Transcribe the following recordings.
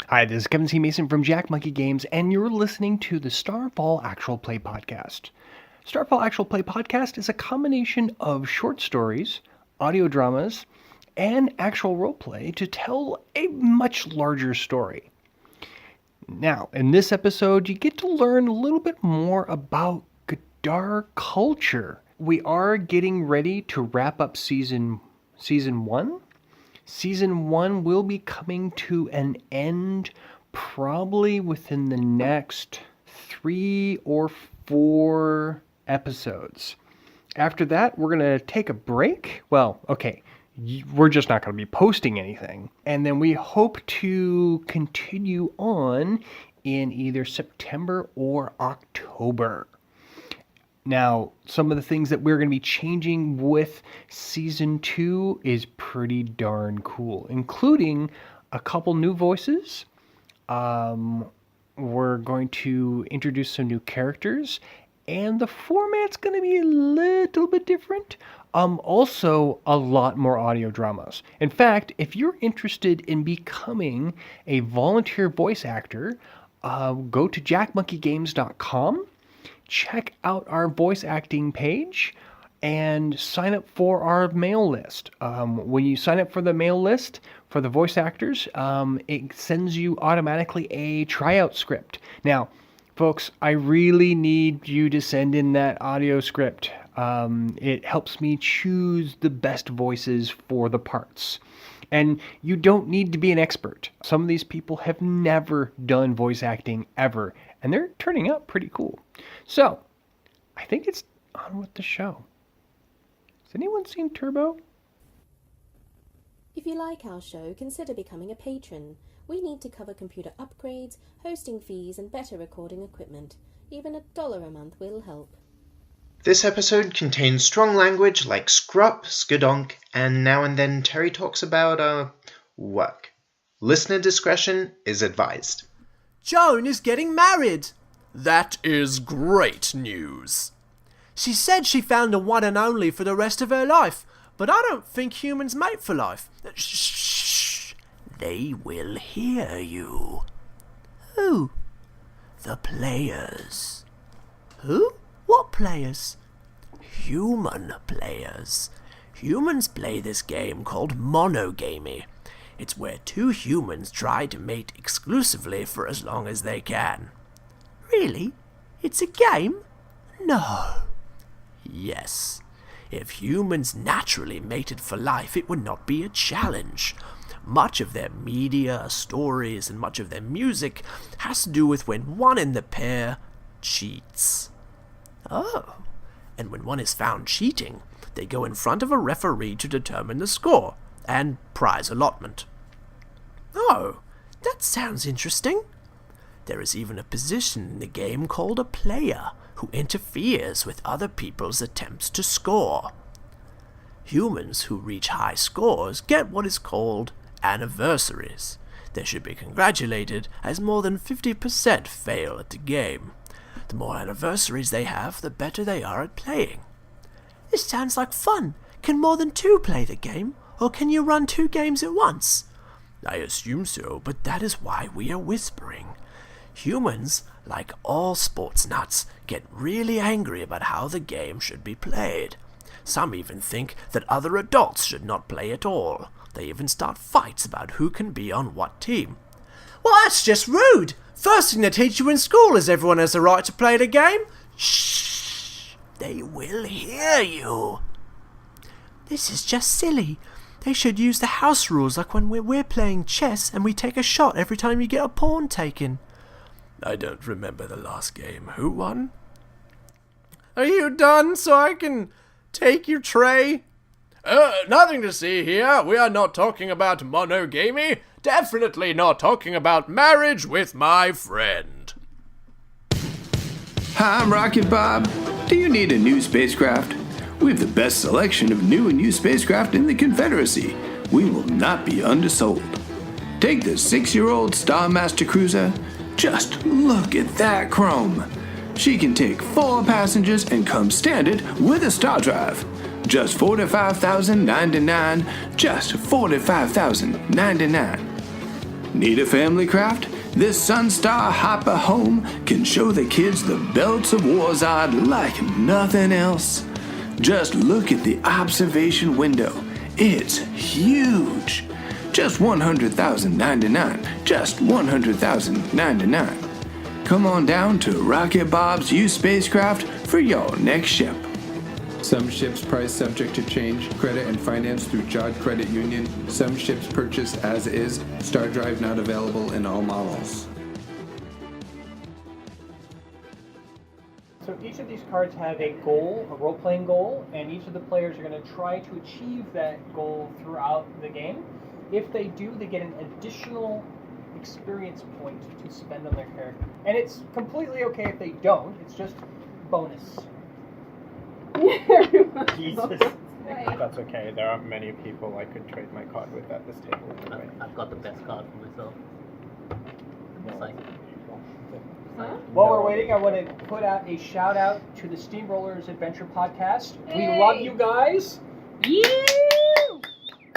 Hi, this is Kevin C. Mason from Jack Monkey Games, and you're listening to the Star-Fall Actual Play Podcast. Star-Fall Actual Play Podcast is a combination of short stories, audio dramas, and actual roleplay to tell a much larger story. Now, in this episode, you get to learn a little bit more about Gadar culture. We are getting ready to wrap up season 1. Season 1 will be coming to an end probably within the next 3 or 4 episodes. After that, we're going to take a break. Well, okay, we're just not going to be posting anything. And then we hope to continue on in either September or October. Now, some of the things that we're going to be changing with Season 2 is pretty darn cool, including a couple new voices. We're going to introduce some new characters, and the format's going to be a little bit different. Also, a lot more audio dramas. In fact, if you're interested in becoming a volunteer voice actor, go to jackmonkeygames.com. Check out our voice acting page and sign up for our mail list. When you sign up for the mail list for the voice actors, it sends you automatically a tryout script. Now, folks, I really need you to send in that audio script. It helps me choose the best voices for the parts. And you don't need to be an expert. Some of these people have never done voice acting ever, and they're turning out pretty cool. So, I think it's on with the show. Has anyone seen Turbo? If you like our show, consider becoming a patron. We need to cover computer upgrades, hosting fees, and better recording equipment. Even $1 a month will help. This episode contains strong language like scrup, skadonk, and now and then Terry talks about, work. Listener discretion is advised. Joan is getting married. That is great news. She said she found the one and only for the rest of her life, but I don't think humans mate for life. Shh. They will hear you. Who? The players. Who? What players? Human players. Humans play this game called Monogamy. It's where 2 humans try to mate exclusively for as long as they can. Really? It's a game? No. Yes. If humans naturally mated for life, it would not be a challenge. Much of their media, stories, and much of their music has to do with when one in the pair cheats. Oh. And when one is found cheating, they go in front of a referee to determine the score and prize allotment. Oh, that sounds interesting. There is even a position in the game called a player, who interferes with other people's attempts to score. Humans who reach high scores get what is called anniversaries. They should be congratulated, as more than 50% fail at the game. The more anniversaries they have, the better they are at playing. This sounds like fun. Can more than 2 play the game, or can you run 2 games at once? I assume so, but that is why we are whispering. Humans, like all sports nuts, get really angry about how the game should be played. Some even think that other adults should not play at all. They even start fights about who can be on what team. Well, that's just rude! First thing they teach you in school is everyone has the right to play the game. Shh! They will hear you. This is just silly. They should use the house rules like when we're playing chess and we take a shot every time you get a pawn taken. I don't remember the last game. Who won? Are you done so I can take your tray? Nothing to see here. We are not talking about monogamy. Definitely not talking about marriage with my friend. Hi, I'm Rocket Bob. Do you need a new spacecraft? We have the best selection of new and used spacecraft in the Confederacy. We will not be undersold. Take the 6-year-old Starmaster Cruiser. Just look at that chrome. She can take 4 passengers and come standard with a star drive. Just $45,099. Just $45,099. Need a family craft? This Sunstar Hopper home can show the kids the belts of Warzard like nothing else. Just look at the observation window. It's huge. Just $100,099. Just $100,099. Come on down to Rocket Bob's used spacecraft for your next ship. Some ships priced subject to change, credit and finance through Jod Credit Union. Some ships purchased as is. Star Drive not available in all models. So each of these cards have a goal, a role-playing goal, and each of the players are going to try to achieve that goal throughout the game. If they do, they get an additional experience point to spend on their character. And it's completely okay if they don't, it's just bonus. Jesus. That's okay. There aren't many people I could trade my card with at this table anyway. I've got the best card for myself. It's like, While we're waiting, I want to put out a shout out to the Steamrollers Adventure Podcast. We love you guys.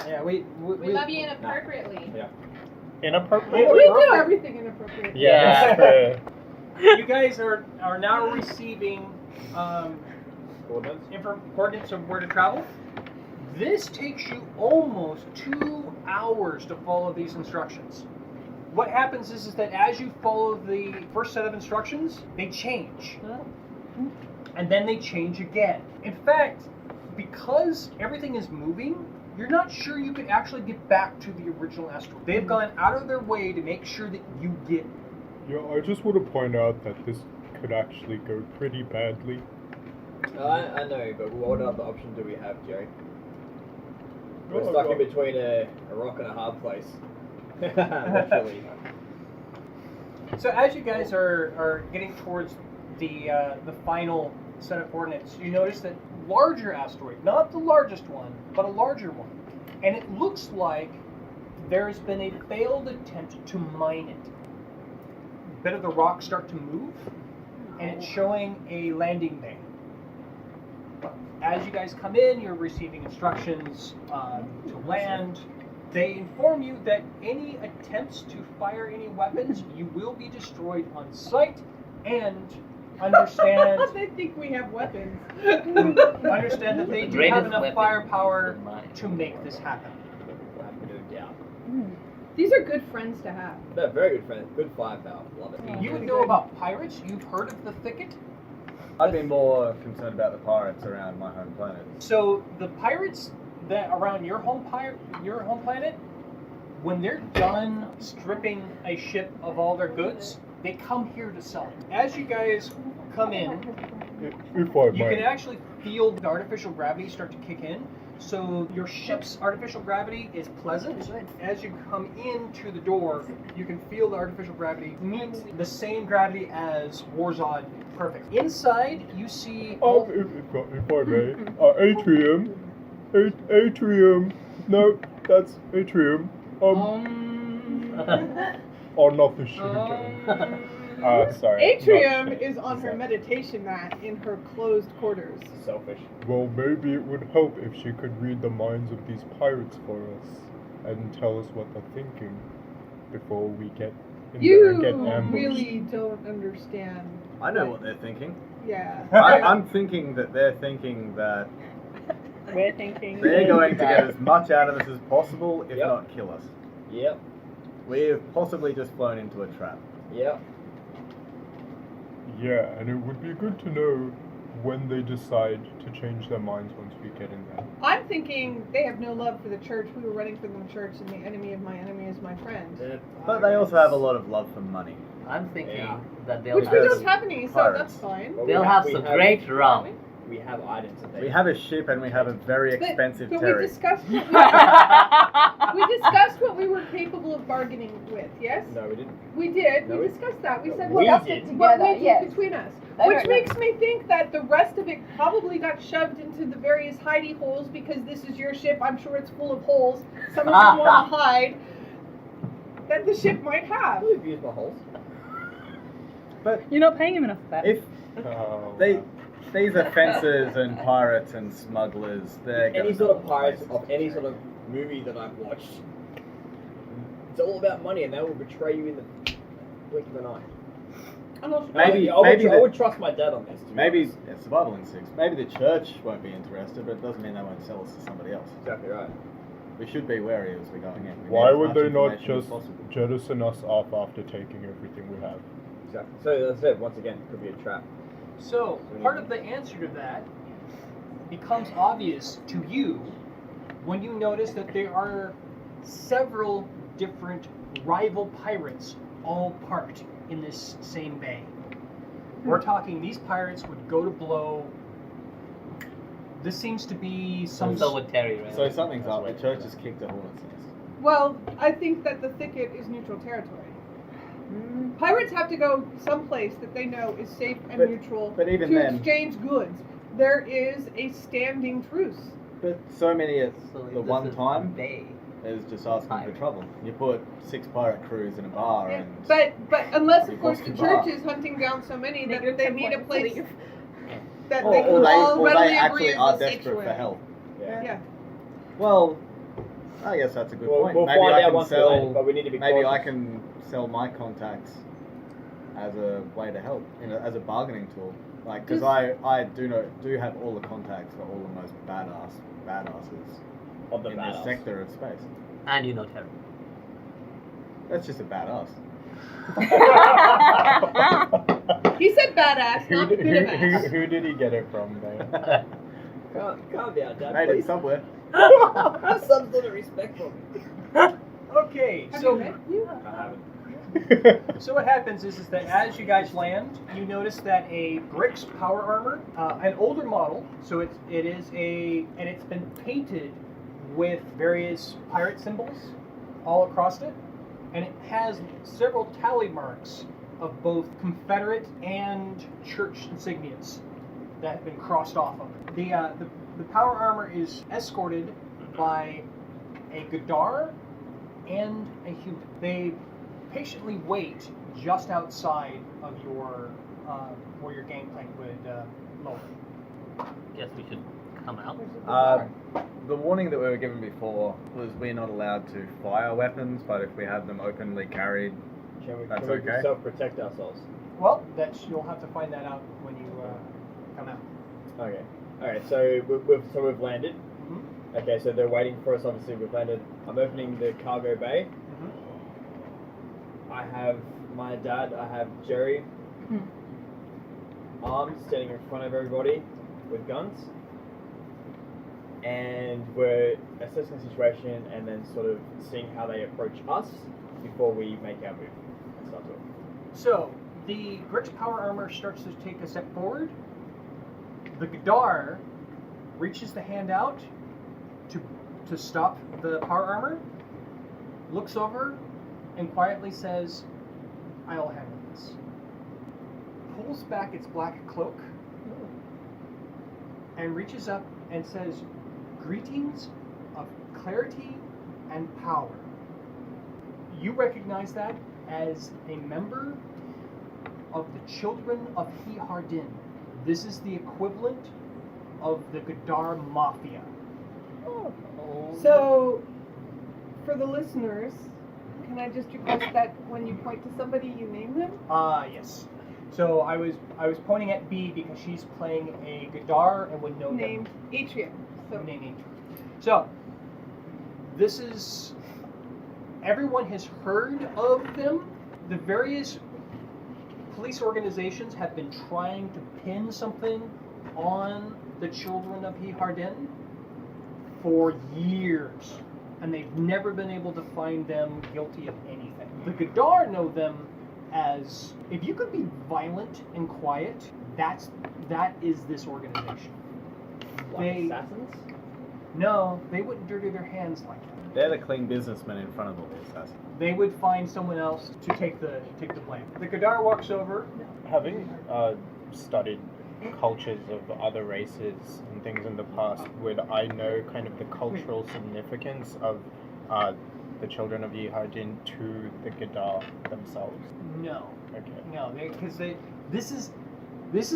Yeah, we love you inappropriately. Yeah. Inappropriate? We do everything inappropriately. Yeah. You guys are now receiving coordinates of where to travel. This takes you almost 2 hours to follow these instructions. What happens is that as you follow the first set of instructions, they change. And then they change again. In fact, because everything is moving, you're not sure you could actually get back to the original asteroid. They've gone out of their way to make sure that you get. Yeah, I just want to point out that this could actually go pretty badly. I know, but what other option do we have, Jerry? We're stuck in between a rock and a hard place. Literally. So as you guys are getting towards the final set of coordinates, you notice that larger asteroid, not the largest one, but a larger one. And it looks like there's been a failed attempt to mine it. A bit of the rocks start to move, and it's showing a landing bay. As you guys come in, you're receiving instructions to land. They inform you that any attempts to fire any weapons, you will be destroyed on sight, and understand... They think we have weapons. Understand that they do have enough firepower to make this happen. These are good friends to have. They're very good friends. Good firepower. Love it. You would know about pirates. You've heard of the thicket. I'd be more concerned about the pirates around my home planet. So the pirates that around your home planet, when they're done stripping a ship of all their goods, they come here to sell it. As you guys come in, you can actually feel the artificial gravity start to kick in. So your ship's artificial gravity is pleasant. As you come into the door, you can feel the artificial gravity meets the same gravity as Warzod. Perfect. Inside, you see... if I may, Atrium. No, that's Atrium. Not the sugar. Sorry. Atrium is on her meditation mat in her closed quarters. Selfish. Well, maybe it would help if she could read the minds of these pirates for us and tell us what they're thinking before we get in there and get ambushed. You really don't understand. I know what they're thinking. Yeah. I'm thinking that they're thinking that We're thinking they're going to get as much out of us as possible, if not kill us. Yep. We have possibly just flown into a trap. Yep. Yeah, and it would be good to know when they decide to change their minds once we get in there. I'm thinking they have no love for the church. We were running from the church, and the enemy of my enemy is my friend. But they also have a lot of love for money. I'm thinking that they'll Which we have, don't have any, so pirates. that's fine. Well, they'll have some great rum. We have items that they... We have a ship and we have a very expensive but terry. we discussed what we were capable of bargaining with, yes? No, we didn't. We did. No, we discussed that. We said we discussed did. it together. What we did yes. between us. I Which remember. makes me think that the rest of it probably got shoved into the various hidey holes because this is your ship. I'm sure it's full of holes. Some of them want to hide. That the ship might have. We've used my holes. But You're not paying him enough for that. if these are fencers and pirates and smugglers, they're Any gonna sort know of pirates places of to any go. sort of movie that I've watched, It's all about money, and they will betray you in the blink of an eye. Maybe I would trust my dad on this. Maybe survival instincts. Maybe the church won't be interested, but it doesn't mean they won't sell us to somebody else. Exactly right. We should be wary as we're going in. Why would they not just jettison us off after taking everything we have? Exactly. So as I said, once again, it could be a trap. So, part of the answer to that becomes obvious to you when you notice that there are several different rival pirates all parked in this same bay. We're talking these pirates would go to blow. This seems to be some solitary, right? So something's up. The church has kicked a hornet's nest. Well, I think that the thicket is neutral territory. Pirates have to go someplace that they know is safe and neutral but even to then, exchange goods. There is a standing truce. But so many at So the this one is time Bay. is just asking for trouble. You put 6 pirate crews in a bar and... But unless, You of course, lost the the bar. church is hunting down so many that Negative they 10 need a points, place leave. that Or they can they all readily actually agree are is a desperate for sanctuary. help. Yeah. Well, I guess that's a good point. We'll Maybe find I out can once we land, sell. but we need to be Maybe I cautious. can sell my contacts as a way to help, as a bargaining tool. Like, because I do have all the contacts for all the most badasses Of the in this badass. sector of space. And you know Terry. That's just a badass. He said badass, not bit of ass. Who did he get it from, man? Calm down, Dad. Maybe Please. somewhere. Have some sort of respect for me. Okay, Have so you met you? I haven't. So what happens is that as you guys land, you notice that a Brick's power armor, an older model, so it is and it's been painted with various pirate symbols all across it, and it has several tally marks of both Confederate and church insignias that have been crossed off of it. The power armor is escorted by a Gadar and a human. They patiently wait just outside of your where your gangplank would lower. Guess we should come out. The warning that we were given before was we're not allowed to fire weapons, but if we have them openly carried, that's Can we okay. self-protect ourselves? Well, you'll have to find that out when you come out. Okay. Alright, so we've landed. Mm-hmm. Okay, so they're waiting for us, obviously we've landed. I'm opening the cargo bay. Mm-hmm. I have my dad, I have Jerry, armed, standing in front of everybody with guns. And we're assessing the situation and then sort of seeing how they approach us before we make our move. And start talking. So, the Brick's power armor starts to take a step forward. The Gadar reaches the hand out to stop the power armor, looks over, and quietly says, "I'll handle this." Pulls back its black cloak and reaches up and says, "Greetings of clarity and power." You recognize that as a member of the Children of Hardin. This is the equivalent of the Gadar Mafia. So, for the listeners, can I just request that when you point to somebody, you name them? Yes. So I was pointing at B because she's playing a Gadar and would know Named them. Atrium. So, Named Atrium. So this is everyone has heard of them. The various police organizations have been trying to pin something on the Children of Hardin for years, and they've never been able to find them guilty of anything. The Gadar know them as, if you could be violent and quiet, that is this organization. Like assassins? No, they wouldn't dirty their hands like that. They're the clean businessmen in front of all the assassins. They would find someone else to take the blame. The Gadar walks over. Having studied cultures of other races and things in the past, would I know kind of the cultural significance of the Children of Hardin to the Gadar themselves? No. Okay. No, because this is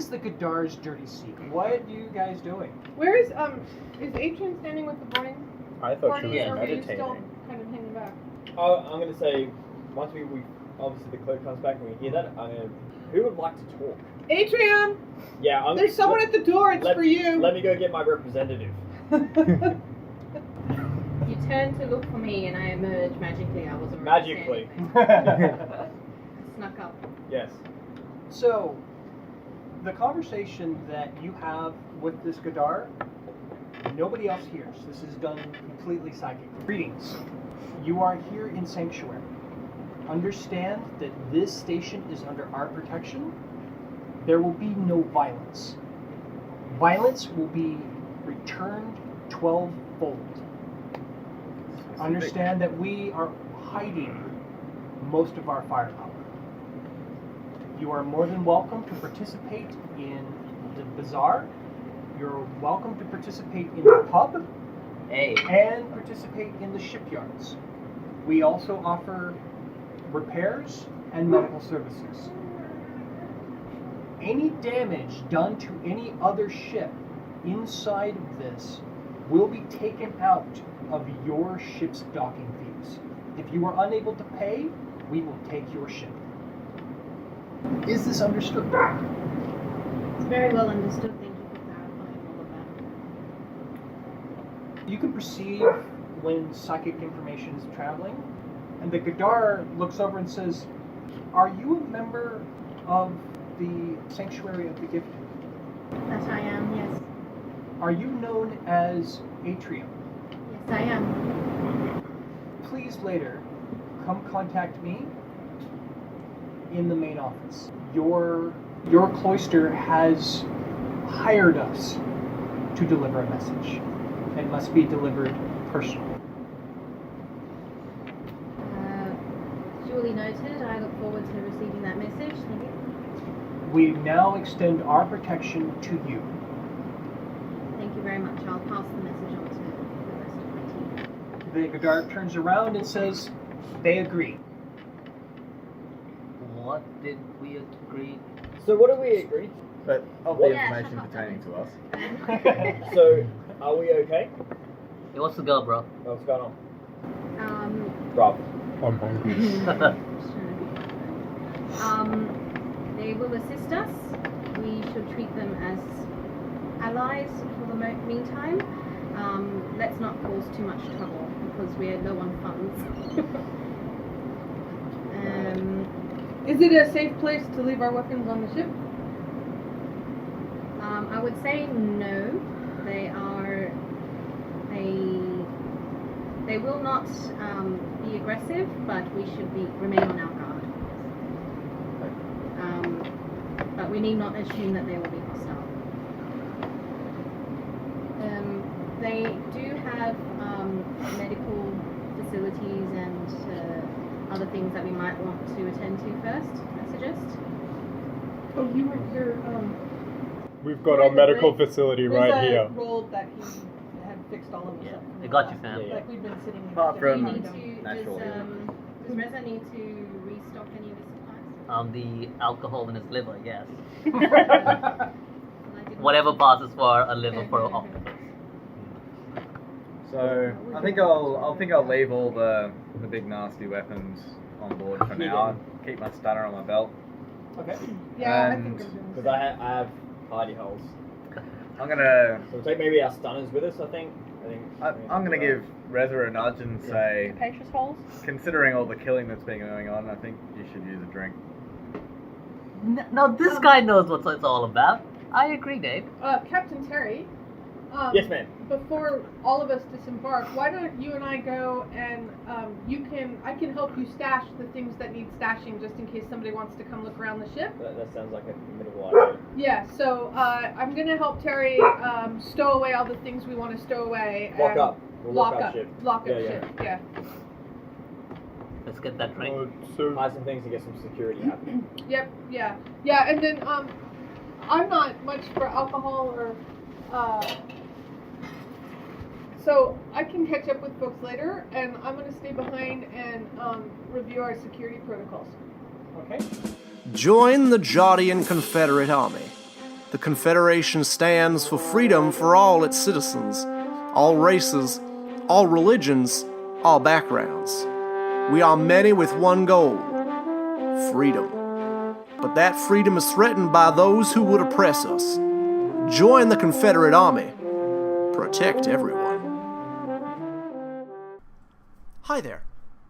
the Gadar's dirty secret. What are you guys doing? where is Atrium standing with the boarding I thought party, she was or are you meditating. still kind of hanging back? I'm going to say, once we obviously the clerk comes back and we hear that, who would like to talk? Atrium! Yeah, There's someone at the door, it's for you! Let me go get my representative. You turn to look for me and I emerge magically. I wasn't Magically. Snuck up. Yes. So, the conversation that you have with this Gadar, nobody else hears. This is done completely psychic. Greetings. You are here in Sanctuary. Understand that this station is under our protection. There will be no violence. Violence will be returned 12-fold. Understand that we are hiding most of our firepower. You are more than welcome to participate in the bazaar. You're welcome to participate in the pub. And participate in the shipyards. We also offer repairs and medical services. Any damage done to any other ship inside of this will be taken out of your ship's docking fees. If you are unable to pay, we will take your ship. Is this understood? It's very well understood. Thank you for clarifying all of that. You can perceive when psychic information is traveling, and the Gadar looks over and says, "Are you a member of the Sanctuary of the Gifted?" That I am, yes. Are you known as Atrium? Yes, I am. Please later come contact me in the main office. Your cloister has hired us to deliver a message. It must be delivered personally. Duly noted. I look forward to receiving that message. Thank you. We now extend our protection to you. Thank you very much. I'll pass the message on to the rest of my team. The Gadar turns around and says, they agree. What did we agree? So what did we agree? But of the information pertaining to us. So, are we okay? Hey, what's the go, bro? What's going on? Rob. I'm hungry. They will assist us. We should treat them as allies for the meantime. Let's not cause too much trouble because we're low on funds. Is it a safe place to leave our weapons on the ship? I would say no. They will not be aggressive, but we should remain on our guard. But we need not assume that they will be hostile. They do have medical facilities and other things that we might want to attend to first, I suggest. Oh, you were here. We've got our medical facility right here. Rolled that he had fixed all of us up. They got you, fam. Like we've been sitting. Apart from Does Reza need to restock any of his supplies? The alcohol in his liver, yes. Whatever passes for a liver for an octopus. So I think I'll leave all the big nasty weapons on board for now. Keep my stunner on my belt. Okay. Yeah, I think because I have hidey holes. I'm gonna. So we'll take maybe our stunners with us. I think. I'm gonna give Reza a nudge and say, capacious holes. considering all the killing that's been going on, I think you should use a drink. Now this guy knows what it's all about. I agree, Dave. Captain Terry. Yes, ma'am. Before all of us disembark, why don't you and I go and I can help you stash the things that need stashing just in case somebody wants to come look around the ship. That sounds like a formidable idea. Yeah, so I'm gonna help Terry stow away all the things we want to stow away. Lock up. We'll lock up ship. Lock up ship. Yeah. Let's get that drink. Hide some things to get some security happening. Yep. Yeah. Yeah, and then I'm not much for alcohol or. So I can catch up with folks later, and I'm going to stay behind and review our security protocols. Okay. Join the Jardian Confederate Army. The Confederation stands for freedom for all its citizens, all races, all religions, all backgrounds. We are many with one goal: freedom. But that freedom is threatened by those who would oppress us. Join the Confederate Army. Protect everyone. Hi there,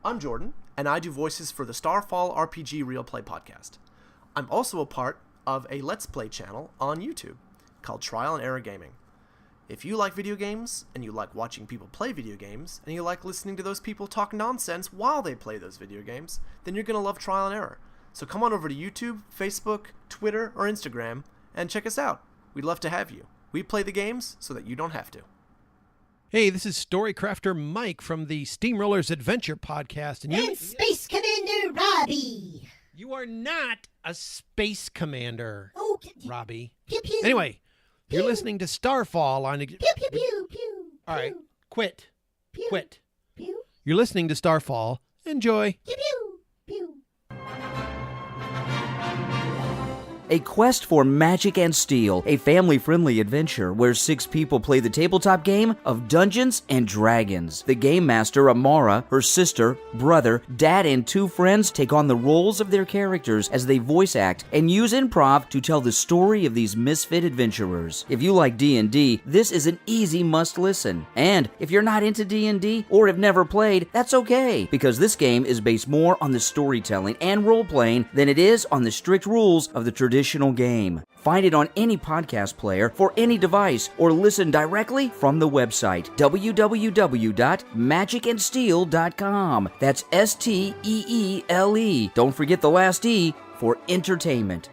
I'm Jordan, and I do voices for the Star-Fall RPG Real Play podcast. I'm also a part of a Let's Play channel on YouTube called Trial and Error Gaming. If you like video games, and you like watching people play video games, and you like listening to those people talk nonsense while they play those video games, then you're going to love Trial and Error. So come on over to YouTube, Facebook, Twitter, or Instagram, and check us out. We'd love to have you. We play the games so that you don't have to. Hey, this is Storycrafter Mike from the Steamrollers Adventure podcast. And Space Commander Robbie. You are not a space commander, Oh, Robbie. Pew, pew. Anyway, Pew. you're listening to Star-Fall on... Pew, pew, pew, pew. All right, quit. Pew. Quit. Pew. You're listening to Star-Fall. Enjoy. Pew, pew, pew. A quest for magic and steel, a family-friendly adventure where 6 people play the tabletop game of Dungeons and Dragons. The game master, Amara, her sister, brother, dad, and 2 friends take on the roles of their characters as they voice act and use improv to tell the story of these misfit adventurers. If you like D&D, this is an easy must-listen. And if you're not into D&D or have never played, that's okay, because this game is based more on the storytelling and role-playing than it is on the strict rules of the traditional game. Find it on any podcast player for any device or listen directly from the website www.magicandsteel.com. That's STEELE. Don't forget the last E for entertainment.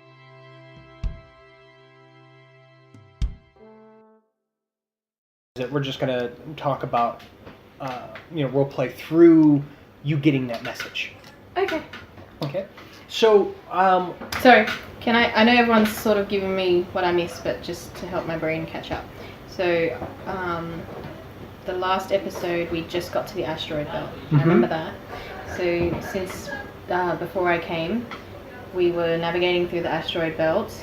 We're just going to talk about, role play through you getting that message. Okay. Okay. So, Sorry, I know everyone's sort of giving me what I missed, but just to help my brain catch up. So, the last episode, we just got to the asteroid belt. I remember that. So, since before I came, we were navigating through the asteroid belt.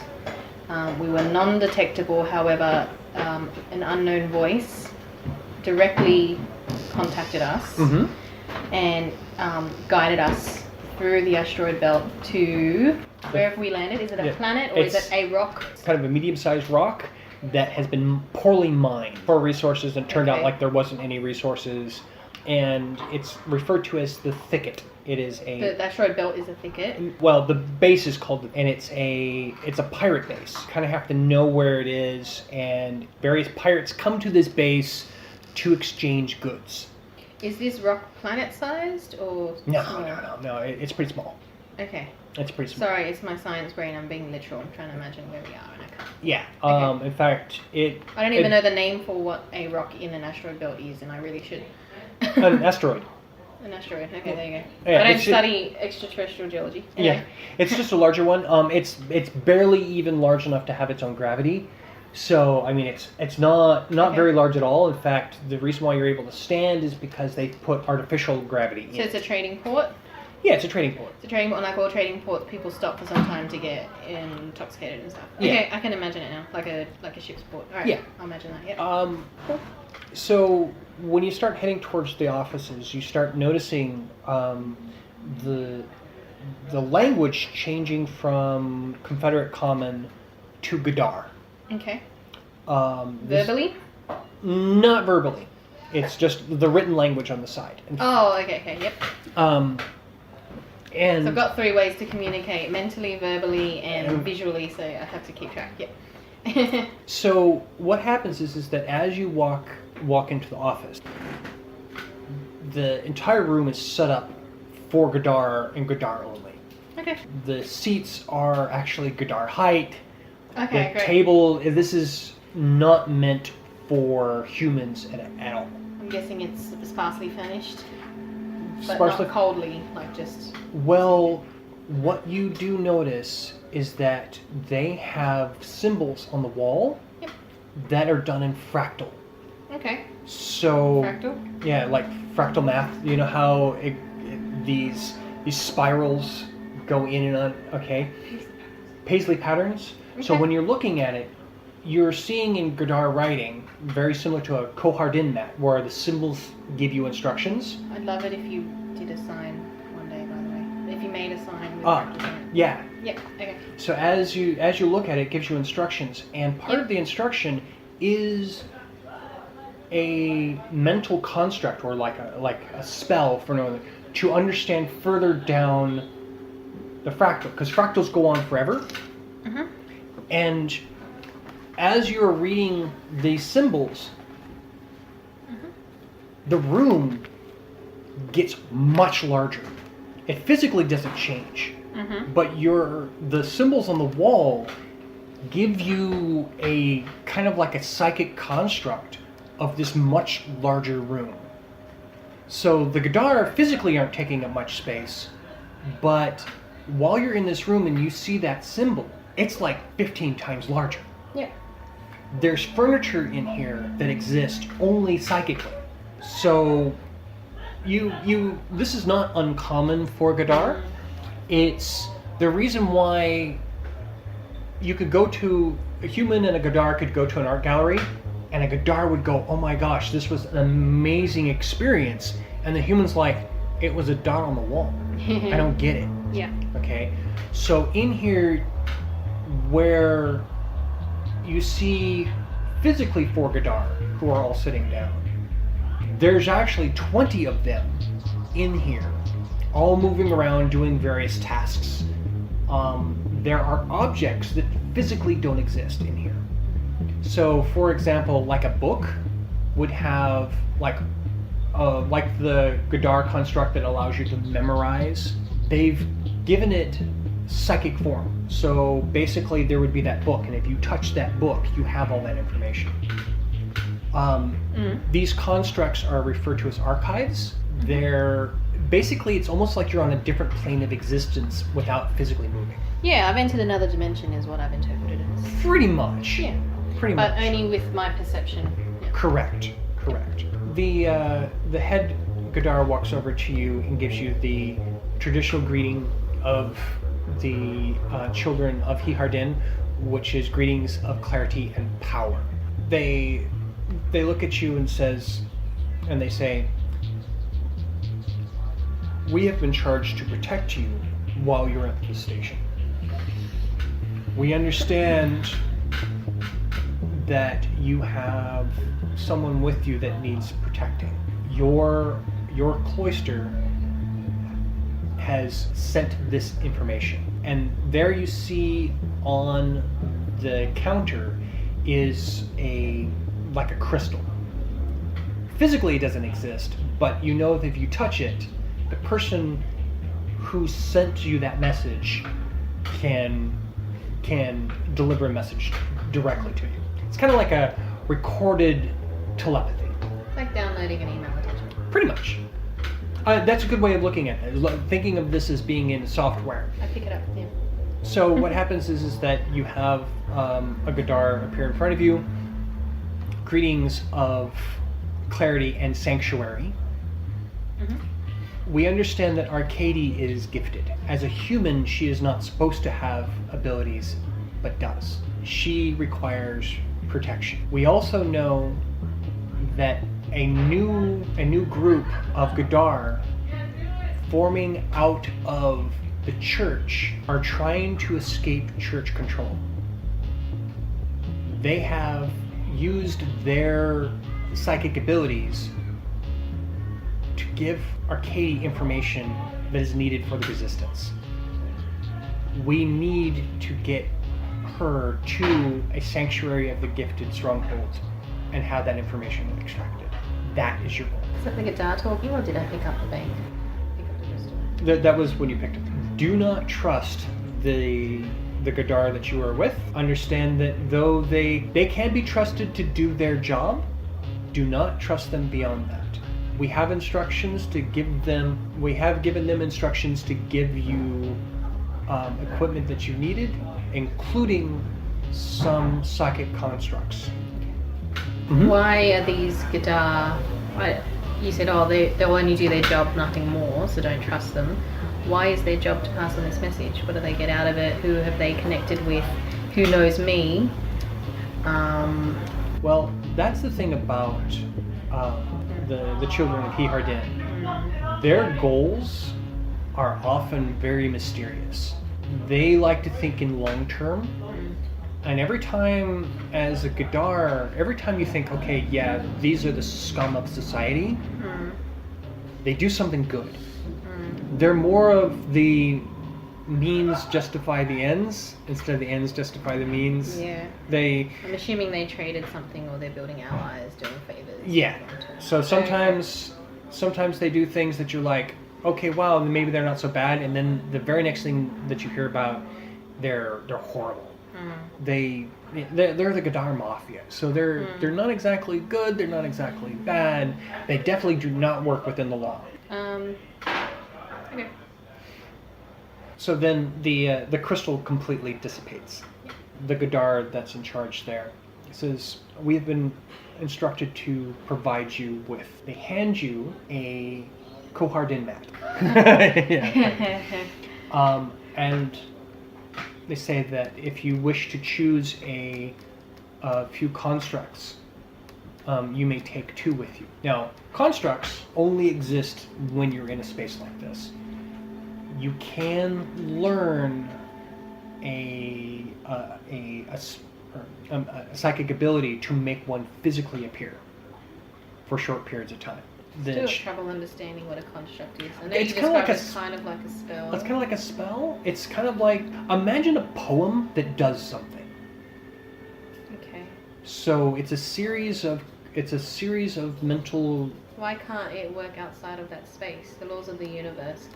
We were non-detectable, however, an unknown voice directly contacted us and guided us through the asteroid belt to where have we landed? Is it a planet or is it a rock? It's kind of a medium-sized rock that has been poorly mined for resources, and it turned out like there wasn't any resources, and it's referred to as the thicket. It is The asteroid belt is a thicket. Well, the base is called, and it's a pirate base. Kind of have to know where it is, and various pirates come to this base to exchange goods. Is this rock planet-sized or No, small? no. It's pretty small. Okay. It's pretty small. Sorry, it's my science brain. I'm being literal. I'm trying to imagine where we are, and I can't. Yeah. Okay. In fact, I don't even know the name for what a rock in an asteroid belt is, and I really should. An asteroid. An asteroid. Okay, there you go. Yeah, I don't study extraterrestrial geology. Anyway. Yeah, it's just a larger one. It's barely even large enough to have its own gravity. So, I mean, it's not very large at all. In fact, the reason why you're able to stand is because they put artificial gravity in. So it's a trading port? Yeah, it's a trading port. It's a trading port, and like all trading ports, people stop for some time to get intoxicated and stuff. Yeah. Okay, I can imagine it now, like a ship's port. All right, Yeah. I'll imagine that. Yeah. Cool. So when you start heading towards the offices, you start noticing the language changing from Confederate Common to Gadar. Okay. Verbally? Not verbally. It's just the written language on the side. Oh, okay, yep. And So I've got 3 ways to communicate: mentally, verbally, and visually. So I have to keep track. Yep. So what happens is that as you walk into the office, the entire room is set up for Gadar and Gadar only. Okay. The seats are actually Gadar height. Okay, The great. table, this is not meant for humans at all. I'm guessing it's sparsely furnished, but Sparsely- not coldly, like just. Well, what you do notice is that they have symbols on the wall that are done in fractal. Okay. So Fractal? Yeah, like fractal math. You know how these spirals go in and on. Okay, Paisley patterns. So when you're looking at it, you're seeing in Gadar writing very similar to a Kohardin map, where the symbols give you instructions. I'd love it if you did a sign if you made a sign with fractals on it. Yeah. Yep, okay. So as you look at it, it gives you instructions, and part of the instruction is a mental construct or like a spell for no to understand further down the fractal, because fractals go on forever. Mm-hmm. And as you're reading these symbols, the room gets much larger. It physically doesn't change, but the symbols on the wall give you a kind of like a psychic construct of this much larger room. So the Gadar physically aren't taking up much space, but while you're in this room and you see that symbol, it's like 15 times larger. Yeah. There's furniture in here that exists only psychically. So this is not uncommon for Gadar. It's the reason why you could go to, a human and a Gadar could go to an art gallery, and a Gadar would go, oh my gosh, this was an amazing experience. And the human's like, it was a dot on the wall. I don't get it. Yeah. Okay? So in here, where you see physically 4 Gadar who are all sitting down, there's actually 20 of them in here, all moving around doing various tasks. There are objects that physically don't exist in here. So, for example, like a book would have like the Gadar construct that allows you to memorize. They've given it psychic form. So basically, there would be that book, and if you touch that book, you have all that information. These constructs are referred to as archives. They're basically, it's almost like you're on a different plane of existence without physically moving. Yeah, I've entered another dimension is what I've interpreted it as. Pretty much. Yeah. Pretty much. But only with my perception. Yeah. Correct. The head Gadar walks over to you and gives you the traditional greeting of the children of Hihardin, which is greetings of clarity and power. They look at you and they say, we have been charged to protect you while you're at the station. We understand that you have someone with you that needs protecting. Your cloister has sent this information. And there you see on the counter is like a crystal. Physically it doesn't exist, but you know that if you touch it, the person who sent you that message can deliver a message directly to you. It's kind of like a recorded telepathy. Like downloading an email attachment. Pretty much. That's a good way of looking at it. Thinking of this as being in software. I pick it up, yeah. So what happens is that you have a Gadar appear in front of you. Greetings of clarity and sanctuary. We understand that Arcady is gifted. As a human, she is not supposed to have abilities, but does. She requires protection. We also know that a new group of Gadar forming out of the church are trying to escape church control. They have used their psychic abilities to give Arcady information that is needed for the resistance. We need to get her to a sanctuary of the gifted stronghold and have that information extracted. That is your goal. Is that the Gadar talking, or did I pick up the bank? Pick up the rest of it? That was when you picked it. Do not trust the Gadar that you are with. Understand that though they can be trusted to do their job, do not trust them beyond that. We have instructions to give them, we have given them instructions to give you equipment that you needed, including some psychic constructs. Why are these Gadar, you said, they'll only do their job, nothing more, so don't trust them. Why is their job to pass on this message? What do they get out of it? Who have they connected with? Who knows me? Well, that's the thing about the children of Hihardin. Their goals are often very mysterious. They like to think in long term. And every time, as a Gadar, every time you think, okay, yeah, these are the scum of society, they do something good. They're more of the means justify the ends instead of the ends justify the means. Yeah. I'm assuming they traded something, or they're building allies, doing favors. Yeah. So sometimes they do things that you're like, okay, wow, maybe they're not so bad, and then the very next thing that you hear about, they're horrible. They're the Gadar mafia, so they're not exactly good. They're not exactly bad. They definitely do not work within the law. Okay. So then the crystal completely dissipates. The Gadar that's in charge there says, we've been instructed to provide you with. They hand you a Kohardin mat. And they say that if you wish to choose a few constructs, you may take 2 with you. Now, constructs only exist when you're in a space like this. You can learn a psychic ability to make one physically appear for short periods of time. Still have trouble understanding what a construct is. I know It's you kind of described like it as kind of like a spell. It's kind of like a spell. It's kind of like, imagine a poem that does something. Okay. So it's a series of mental. Why can't it work outside of that space? The laws of the universe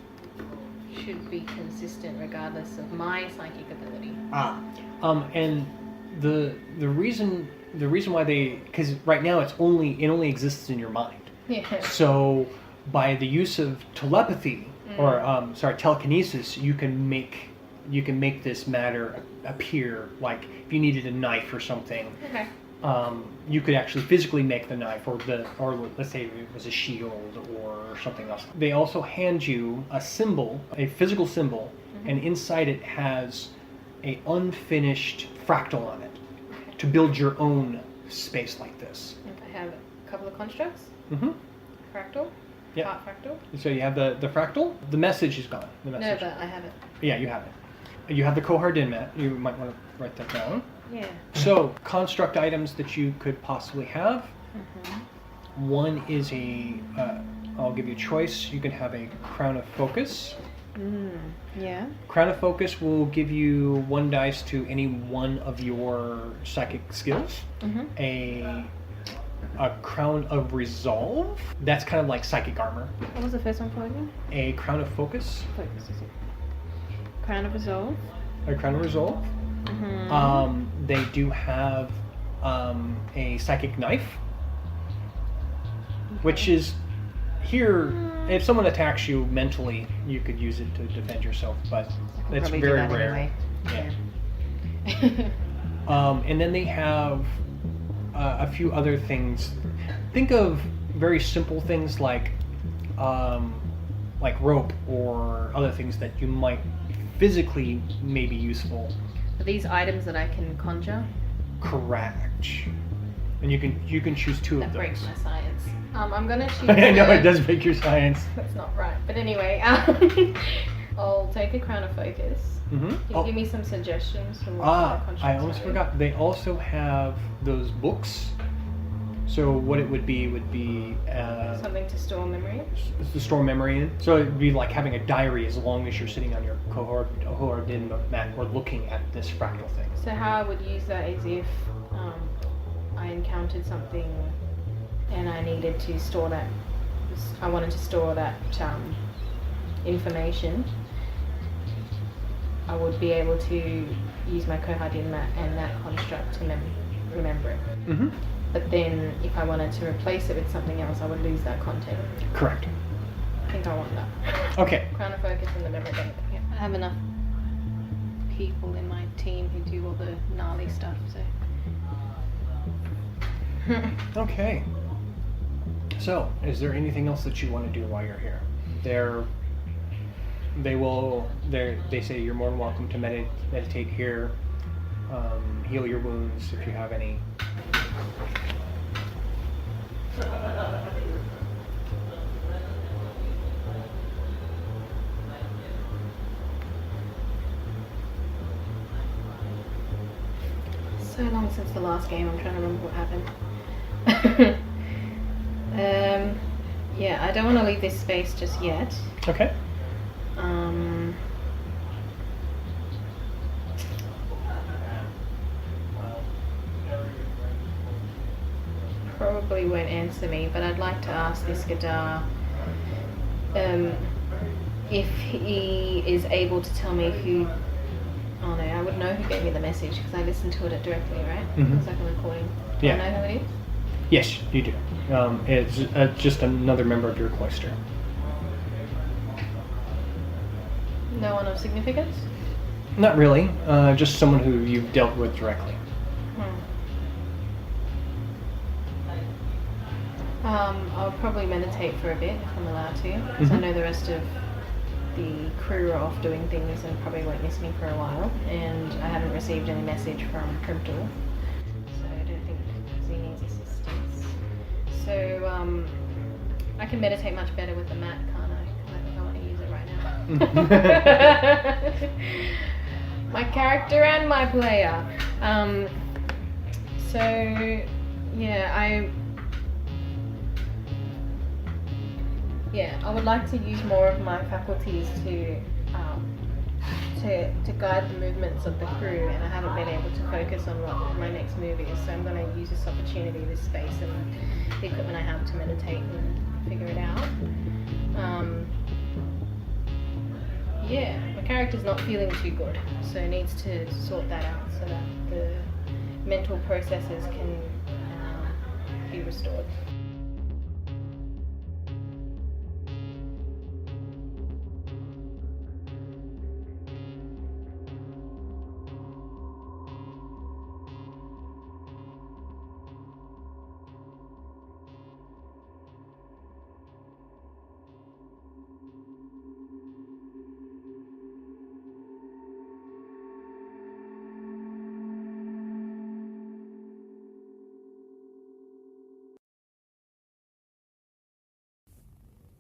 should be consistent regardless of my psychic ability. And the reason why because right now it only exists in your mind. Yeah. So by the use of telepathy or telekinesis, you can make this matter appear. Like if you needed a knife or something, Okay. You could actually physically make the knife, or let's say it was a shield or something else. They also hand you a symbol, a physical symbol, and inside it has a unfinished fractal on it to build your own space like this. I have a couple of constructs. Fractal. Yeah. Part fractal. So you have the fractal. The message is gone. The message. No, but I have it. Yeah, you have it. You have the Kohardin mat. You might want to write that down. Yeah. So, construct items that you could possibly have. One is I'll give you a choice. You can have a Crown of Focus. Yeah. Crown of Focus will give you 1 dice to any one of your psychic skills. A Crown of Resolve. That's kind of like psychic armor. What was the first one called again? A Crown of Focus. Focus, is it? Crown of Resolve. A Crown of Resolve. They do have a psychic knife, which is here. If someone attacks you mentally, you could use it to defend yourself, but it's very rare. Anyway. Yeah. And then they have a few other things. Think of very simple things like rope or other things that you might physically may be useful. Are these items that I can conjure? Correct. And you can choose 2 of That those. breaks my science. I'm gonna choose. I know it does break your science. That's not right. But anyway, I'll take a Crown of Focus. Can you give me some suggestions for what I almost forgot. They also have those books. So what it would be something to store memory. To store memory in. So it'd be like having a diary as long as you're sitting on your Kohardin mat or looking at this fractal thing. So how I would use that is if I encountered something and I needed to store that. I wanted to store that information. I would be able to use my Kohardin mat and that construct to remember it. But then if I wanted to replace it with something else, I would lose that content. Correct. I think I want that. Okay. Crown of Focus and the memory bank. Yeah. I have enough people in my team who do all the gnarly stuff, so. Okay. So, is there anything else that you want to do while you're here? They say you're more than welcome to meditate here, heal your wounds if you have any. so long since the last game, I'm trying to remember what happened. Yeah, I don't want to leave this space just yet. Okay. Probably won't answer me, but I'd like to ask this Gadar if he is able to tell me who. Oh no, I would know who gave me the message because I listened to it directly, right? Mhm. It's like a recording. Do Yeah. I know who it is? Yes, you do. It's just another member of your cloister. No one of significance? Not really. Just someone who you've dealt with directly. I'll probably meditate for a bit if I'm allowed to, because I know the rest of the crew are off doing things and probably won't miss me for a while, and I haven't received any message from Primtal, so I don't think he needs assistance. So I can meditate much better with the mat, can't I? Because I think I want to use it right now. My character and my player. So yeah, I would like to use more of my faculties to guide the movements of the crew, and I haven't been able to focus on what my next move is. So I'm going to use this opportunity, this space, and the equipment I have to meditate and figure it out. My character's not feeling too good, so needs to sort that out so that the mental processes can be restored.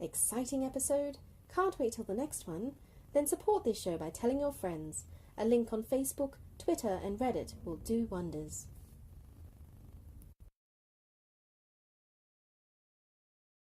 Exciting episode? Can't wait till the next one? Then support this show by telling your friends. A link on Facebook, Twitter and Reddit will do wonders.